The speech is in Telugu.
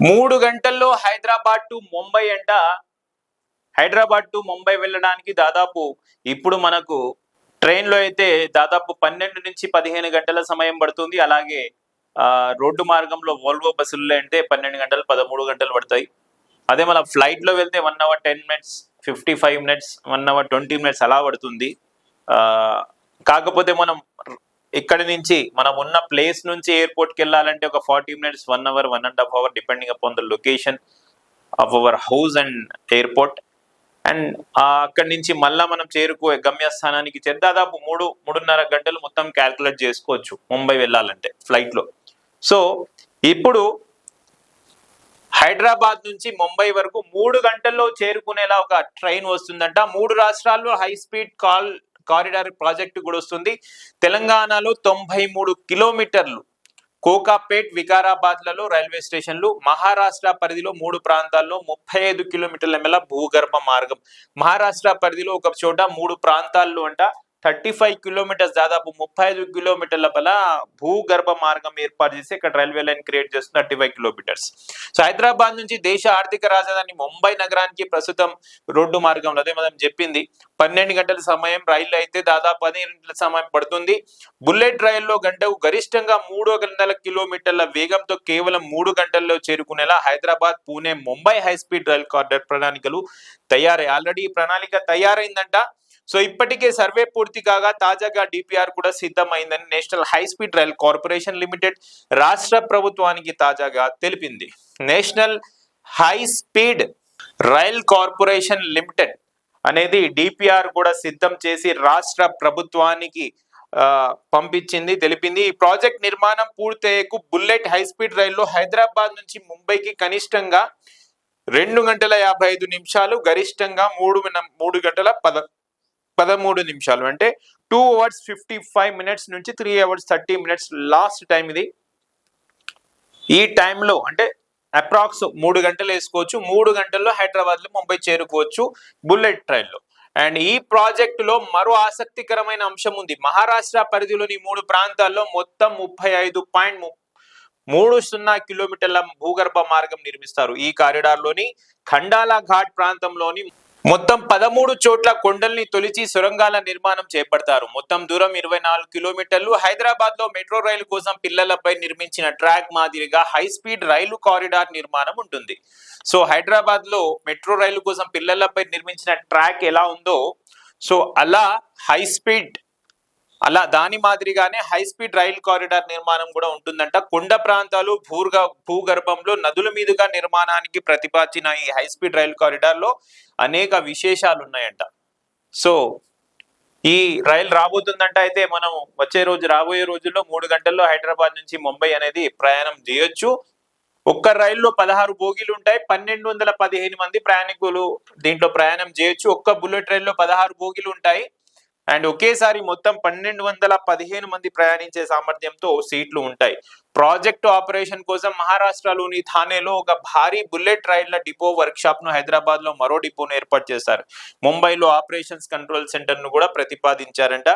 3 గంటల్లో హైదరాబాద్ టు ముంబై అంట. హైదరాబాద్ టు ముంబై వెళ్ళడానికి దాదాపు ఇప్పుడు మనకు ట్రైన్లో అయితే దాదాపు 12 నుంచి 15 గంటల సమయం పడుతుంది. అలాగే రోడ్డు మార్గంలో వోల్వో బస్సుల్లో అంటే 12 గంటలు 13 గంటలు పడతాయి. అదే మన ఫ్లైట్లో వెళ్తే 1 hour 10 minutes 55 minutes 1 hour 20 minutes అలా పడుతుంది. కాకపోతే మనం ఇక్కడ నుంచి మనం ఉన్న ప్లేస్ నుంచి ఎయిర్పోర్ట్కి వెళ్ళాలంటే ఒక 40 minutes 1 hour 1.5 hour depending upon the location of our house and airport. And అక్కడి నుంచి మళ్ళా మనం గమ్యస్థానానికి దాదాపు 3-3.5 గంటలు మొత్తం క్యాల్కులేట్ చేసుకోవచ్చు ముంబై వెళ్ళాలంటే ఫ్లైట్లో. సో ఇప్పుడు హైదరాబాద్ నుంచి ముంబై వరకు 3 గంటల్లో చేరుకునేలా ఒక ట్రైన్ వస్తుందంట. 3 రాష్ట్రాల్లో హై స్పీడ్ కారిడార్ ప్రాజెక్టు కూడా వస్తుంది. తెలంగాణలో 93 కిలోమీటర్లు కోకాపేట్, వికారాబాద్లలో రైల్వే స్టేషన్లు. మహారాష్ట్ర పరిధిలో 3 ప్రాంతాల్లో 35 కిలోమీటర్ల మేర భూగర్భ మార్గం. మహారాష్ట్ర పరిధిలో ఒక చోట 3 ప్రాంతాల్లో అంట 35 కిలోమీటర్స్ దాదాపు 35 కిలోమీటర్ల పల భూగర్భ మార్గం ఏర్పాటు చేసి ఇక్కడ రైల్వే లైన్ క్రియేట్ చేస్తుంది 35 కిలోమీటర్స్. సో హైదరాబాద్ నుంచి దేశ ఆర్థిక రాజధాని ముంబై నగరానికి ప్రస్తుతం రోడ్డు మార్గంలో అదే మనం చెప్పింది 12 గంటల సమయం, రైలు అయితే దాదాపు 15 గంటల సమయం పడుతుంది. బుల్లెట్ రైల్లో గంటకు గరిష్టంగా 300 కిలోమీటర్ల వేగంతో కేవలం 3 గంటల్లో చేరుకునేలా Hyderabad, Pune, Mumbai high speed rail corridor ప్రణాళికలు ఆల్రెడీ ఈ ప్రణాళిక తయారైందంట. సో ఇప్పటికే సర్వే పూర్తి కాగా తాజాగా డిపిఆర్ కూడా సిద్ధమైందని national high speed rail corporation limited రాష్ట్ర ప్రభుత్వానికి తాజాగా తెలిపింది. National high speed rail corporation limited అనేది డిపిఆర్ కూడా సిద్ధం చేసి రాష్ట్ర ప్రభుత్వానికి తెలిపింది. ఈ ప్రాజెక్ట్ నిర్మాణం పూర్తయ్యేకు బుల్లెట్ హై స్పీడ్ రైల్లో హైదరాబాద్ నుంచి ముంబైకి కనిష్టంగా 2 గంటల 55 నిమిషాలు, గరిష్టంగా 3 గంటల 13 నిమిషాలు అంటే 2 అవర్స్ 55 మినిట్స్ నుంచి 3 అవర్స్ 30 మినిట్స్ లాస్ట్ టైం ఇది. ఈ టైంలో అంటే అప్రాక్స్ 3 గంటలు వేసుకోవచ్చు. 3 గంటల్లో హైదరాబాద్ లో ముంబై చేరుకోవచ్చు బుల్లెట్ ట్రైన్లో. అండ్ ఈ ప్రాజెక్టులో మరో ఆసక్తికరమైన అంశం ఉంది. మహారాష్ట్ర పరిధిలోని 3 ప్రాంతాల్లో మొత్తం 35.30 కిలోమీటర్ల భూగర్భ మార్గం నిర్మిస్తారు. ఈ కారిడార్లోని ఖండాలా ఘాట్ ప్రాంతంలోని మొత్తం 13 చోట్ల కొండల్ని తొలిచి సొరంగాల నిర్మాణం చేపడతారు. మొత్తం దూరం 24 కిలోమీటర్లు. హైదరాబాద్ లో మెట్రో రైలు కోసం పిల్లలపై నిర్మించిన ట్రాక్ మాదిరిగా హై స్పీడ్ రైలు కారిడార్ నిర్మాణం ఉంటుంది. సో హైదరాబాద్ లో మెట్రో రైలు కోసం పిల్లలపై నిర్మించిన ట్రాక్ ఎలా ఉందో సో దాని మాదిరిగానే హై స్పీడ్ రైల్ కారిడార్ నిర్మాణం కూడా ఉంటుందంట. కొండ ప్రాంతాలు, భూగర్భంలో నదుల మీదుగా నిర్మాణానికి ప్రతిపాదించిన ఈ హై స్పీడ్ రైల్ కారిడార్ లో అనేక విశేషాలు ఉన్నాయంట. సో ఈ రైలు రాబోతుందంట. అయితే మనం రాబోయే రోజుల్లో 3 గంటల్లో హైదరాబాద్ నుంచి ముంబై అనేది ప్రయాణం చేయొచ్చు. ఒక్క రైల్లో 16 బోగీలు ఉంటాయి. 1215 మంది ప్రయాణికులు దీంట్లో ప్రయాణం చేయొచ్చు. ఒక్క బుల్లెట్ రైల్లో 16 బోగీలు ఉంటాయి. అండ్ ఒకేసారి మొత్తం 1215 మంది ప్రయాణించే సామర్థ్యంతో సీట్లు ఉంటాయి. ప్రాజెక్టు ఆపరేషన్ కోసం మహారాష్ట్రలోని థానేలో ఒక భారీ బుల్లెట్ రైళ్ల డిపో వర్క్ షాప్ ను, హైదరాబాద్ లో మరో డిపోను ఏర్పాటు చేశారు. ముంబైలో ఆపరేషన్స్ కంట్రోల్ సెంటర్ ను కూడా ప్రతిపాదించారంట.